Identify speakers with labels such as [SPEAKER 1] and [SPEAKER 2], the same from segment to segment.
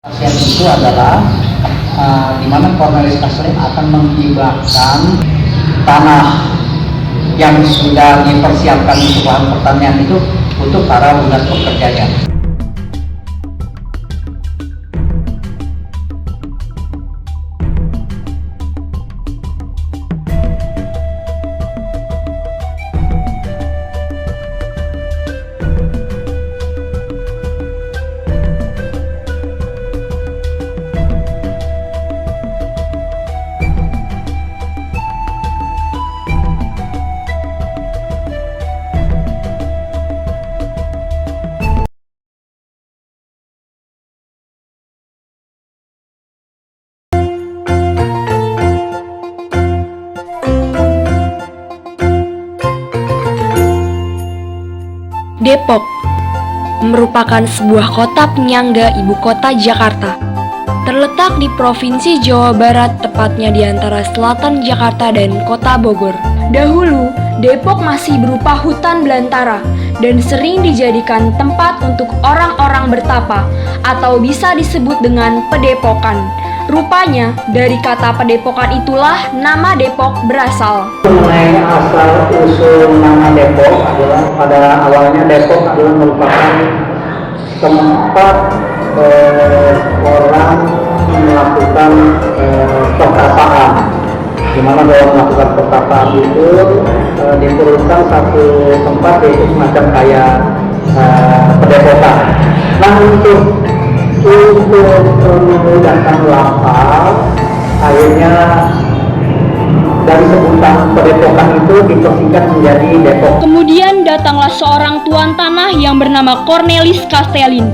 [SPEAKER 1] Pasien itu adalah di mana Cornelis Kastelin akan menghibahkan tanah yang sudah dipersiapkan untuk lahan pertanian itu untuk para dinas pekerjanya.
[SPEAKER 2] Depok merupakan sebuah kota penyangga ibu kota Jakarta. Terletak di Provinsi Jawa Barat, tepatnya di antara selatan Jakarta dan kota Bogor. Dahulu, Depok masih berupa hutan belantara dan sering dijadikan tempat untuk orang-orang bertapa atau bisa disebut dengan pedepokan. Rupanya, dari kata pedepokan itulah nama Depok berasal.
[SPEAKER 1] Mengenai asal usul nama Depok adalah pada awalnya Depok adalah merupakan tempat orang melakukan pertapaan, di mana dalam melakukan pertapaan itu diperlukan satu tempat yaitu semacam kayak pedepokan. Nah, untuk memudahkan lafal, akhirnya dari sebutan pedepokan itu dipersingkat menjadi Depok.
[SPEAKER 2] Kemudian datanglah seorang tuan tanah yang bernama Cornelis Kastelin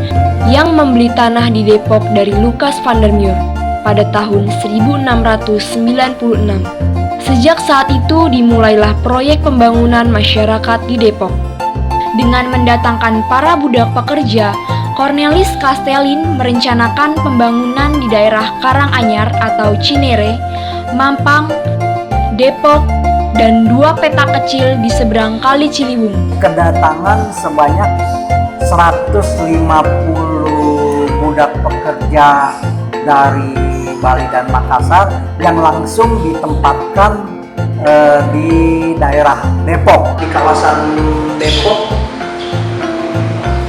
[SPEAKER 2] yang membeli tanah di Depok dari Lucas van der Muur pada tahun 1696. Sejak saat itu dimulailah proyek pembangunan masyarakat di Depok. Dengan mendatangkan para budak pekerja, Cornelis Kastelin merencanakan pembangunan di daerah Karanganyar atau Cinere, Mampang, Depok, dan dua petak kecil di seberang Kali Ciliwung.
[SPEAKER 3] Kedatangan sebanyak 150 budak pekerja dari Bali dan Makassar yang langsung ditempatkan di daerah Depok.
[SPEAKER 1] Di kawasan Depok,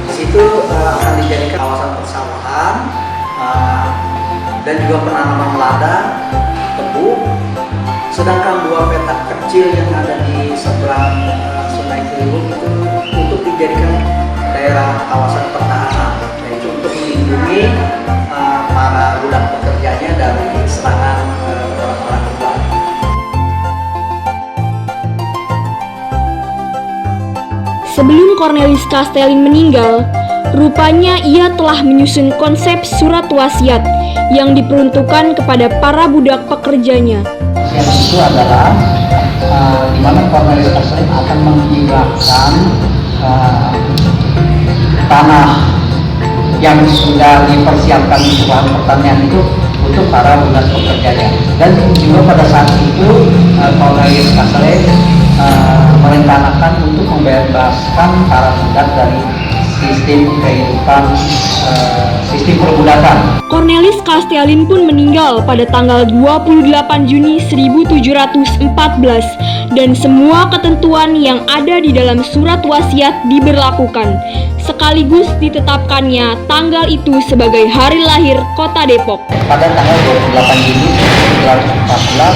[SPEAKER 1] di situ akan dijadikan kawasan persawahan dan juga penanaman lada, tebu. Sedangkan dua petak kecil yang ada di seberang Sungai Ciliwung itu untuk dijadikan daerah kawasan pertahanan, yaitu untuk melindungi para budak pekerjanya dari serangan orang-orang luar.
[SPEAKER 2] Sebelum Cornelis Kastelin meninggal, rupanya ia telah menyusun konsep surat wasiat yang diperuntukkan kepada para budak pekerjanya.
[SPEAKER 1] Yang itu adalah di mana Cornelis Kastelin akan menghibahkan tanah yang sudah dipersiapkan untuk lahan pertanian itu untuk para dinas pekerjanya. Dan juga pada saat itu Cornelis Kastelin merencanakan untuk membebaskan para budak dari sistem kehidupan, sistem perbudakan.
[SPEAKER 2] Cornelis Kastelin pun meninggal pada tanggal 28 Juni 1714 dan semua ketentuan yang ada di dalam surat wasiat diberlakukan. Sekaligus ditetapkannya tanggal itu sebagai hari lahir kota Depok.
[SPEAKER 1] Pada tanggal 28 Juni 1714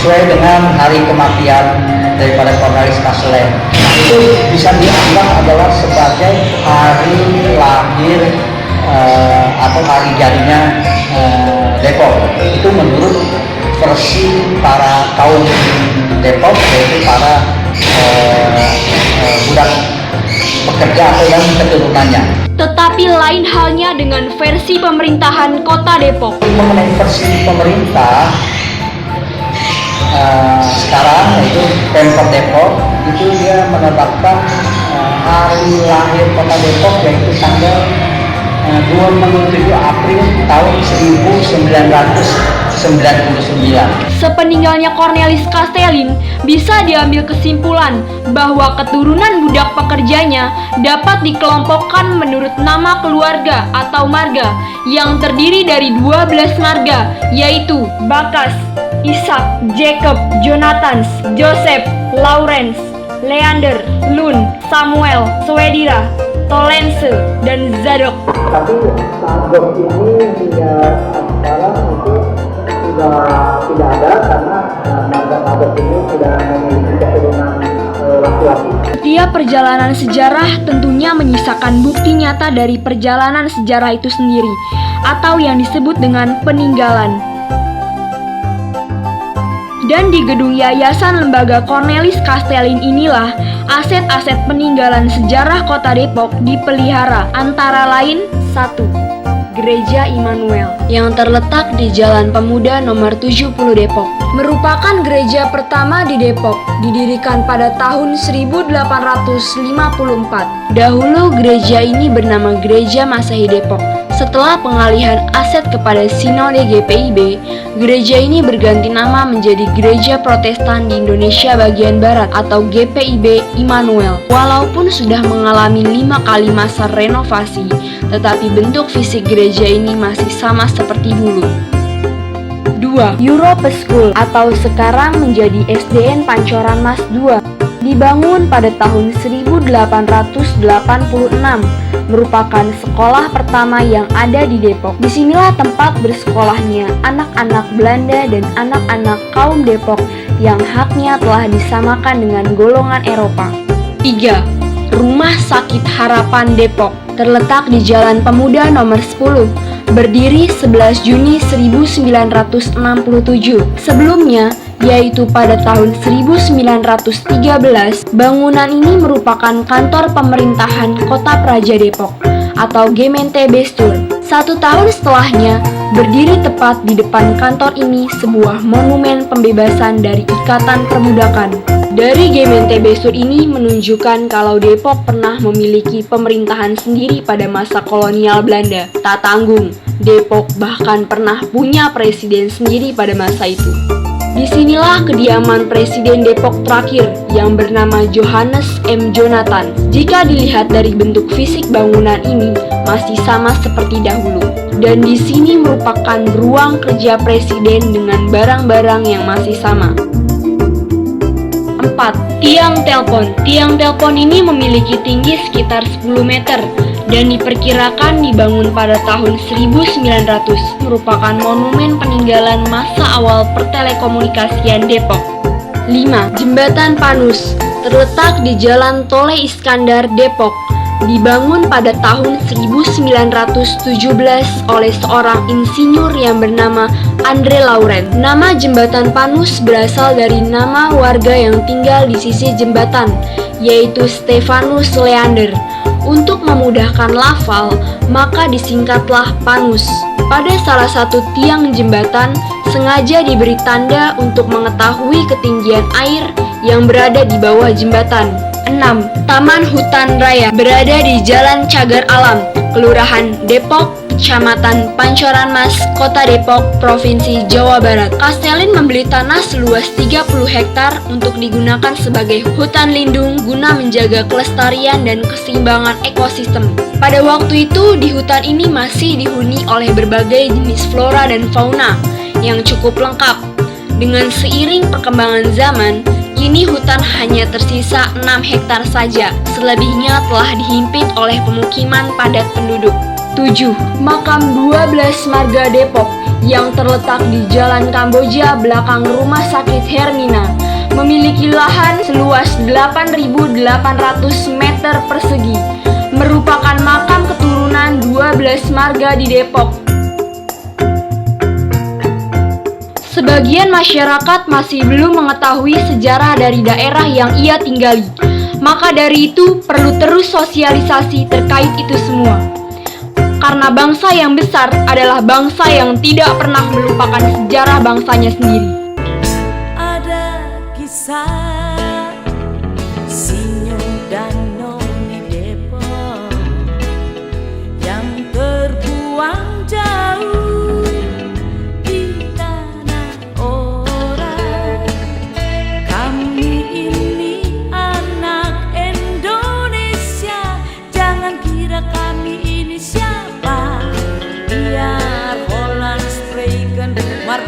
[SPEAKER 1] sesuai dengan hari kematian daripada Cornelis Kastelin. Nah, itu bisa dianggap adalah sebagai hari lahir atau hari jadinya Depok. Itu menurut versi para kaum Depok, yaitu para budak pekerja atau yang keturunannya.
[SPEAKER 2] Tetapi lain halnya dengan versi pemerintahan kota Depok.
[SPEAKER 1] Mengenai versi pemerintah sekarang, yaitu Pemkot Depok, itu dia menetapkan hari lahir kota Depok yaitu tanggal 27 April tahun 1999.
[SPEAKER 2] Sepeninggalnya Cornelis Castelin, bisa diambil kesimpulan bahwa keturunan budak pekerjanya dapat dikelompokkan menurut nama keluarga atau marga yang terdiri dari 12 marga, yaitu Bakas, Ishak, Jacob, Jonathan, Joseph, Lawrence, Leander, Lun, Samuel, Swedira, Tolense, dan Zadok.
[SPEAKER 1] Tapi saat dok ini hingga sekarang itu sudah tidak ada karena marga ini sudah memiliki keturunan laki-laki.
[SPEAKER 2] Setiap perjalanan sejarah tentunya menyisakan bukti nyata dari perjalanan sejarah itu sendiri, atau yang disebut dengan peninggalan. Dan di gedung Yayasan Lembaga Cornelis Castelin inilah aset-aset peninggalan sejarah Kota Depok dipelihara, antara lain 1. Gereja Immanuel yang terletak di Jalan Pemuda nomor 70 Depok. Merupakan gereja pertama di Depok, didirikan pada tahun 1854. Dahulu gereja ini bernama Gereja Masehi Depok. Setelah pengalihan aset kepada Sinode GPIB, gereja ini berganti nama menjadi Gereja Protestan di Indonesia Bagian Barat atau GPIB Immanuel. Walaupun sudah mengalami 5 kali masa renovasi, tetapi bentuk fisik gereja ini masih sama seperti dulu. 2. Europe School atau sekarang menjadi SDN Pancoran Mas II. Dibangun pada tahun 1886, merupakan sekolah pertama yang ada di Depok. Disinilah tempat bersekolahnya anak-anak Belanda dan anak-anak kaum Depok yang haknya telah disamakan dengan golongan Eropa. 3. Rumah Sakit Harapan Depok terletak di Jalan Pemuda nomor 10, berdiri 11 Juni 1967. Sebelumnya, yaitu pada tahun 1913, bangunan ini merupakan kantor pemerintahan Kota Praja Depok atau Gemeente Bestuur. 1 tahun setelahnya, berdiri tepat di depan kantor ini sebuah monumen pembebasan dari ikatan perbudakan. Dari Gemeente Bestuur ini menunjukkan kalau Depok pernah memiliki pemerintahan sendiri pada masa kolonial Belanda. Tak tanggung, Depok bahkan pernah punya presiden sendiri pada masa itu. Disinilah kediaman Presiden Depok terakhir yang bernama Johannes M. Jonathan. Jika dilihat dari bentuk fisik bangunan ini masih sama seperti dahulu. Dan di sini merupakan ruang kerja Presiden dengan barang-barang yang masih sama. 4. Tiang telepon. Tiang telepon ini memiliki tinggi sekitar 10 meter dan diperkirakan dibangun pada tahun 1900, merupakan monumen peninggalan masa awal pertelekomunikasian Depok. 5. Jembatan Panus terletak di Jalan Tole Iskandar, Depok. Dibangun pada tahun 1917 oleh seorang insinyur yang bernama Andre Laurent. Nama jembatan Panus berasal dari nama warga yang tinggal di sisi jembatan, yaitu Stefanus Leander. Untuk memudahkan lafal, maka disingkatlah Panus. Pada salah satu tiang jembatan, sengaja diberi tanda untuk mengetahui ketinggian air yang berada di bawah jembatan. 6. Taman Hutan Raya berada di Jalan Cagar Alam, Kelurahan Depok, Kecamatan Pancoran Mas, Kota Depok, Provinsi Jawa Barat. Castelin membeli tanah seluas 30 hektar untuk digunakan sebagai hutan lindung guna menjaga kelestarian dan keseimbangan ekosistem. Pada waktu itu, di hutan ini masih dihuni oleh berbagai jenis flora dan fauna yang cukup lengkap. Dengan seiring perkembangan zaman, kini hutan hanya tersisa 6 hektar saja. Selebihnya telah dihimpit oleh pemukiman padat penduduk. 7. Makam 12 Marga Depok yang terletak di Jalan Kamboja belakang Rumah Sakit Hermina memiliki lahan seluas 8.800 meter persegi. Merupakan makam keturunan 12 marga di Depok. Sebagian masyarakat masih belum mengetahui sejarah dari daerah yang ia tinggali. Maka dari itu perlu terus sosialisasi terkait itu semua. Karena bangsa yang besar adalah bangsa yang tidak pernah melupakan sejarah bangsanya sendiri.
[SPEAKER 4] Ada kisah Sinyo dan Noni Depok yang Mar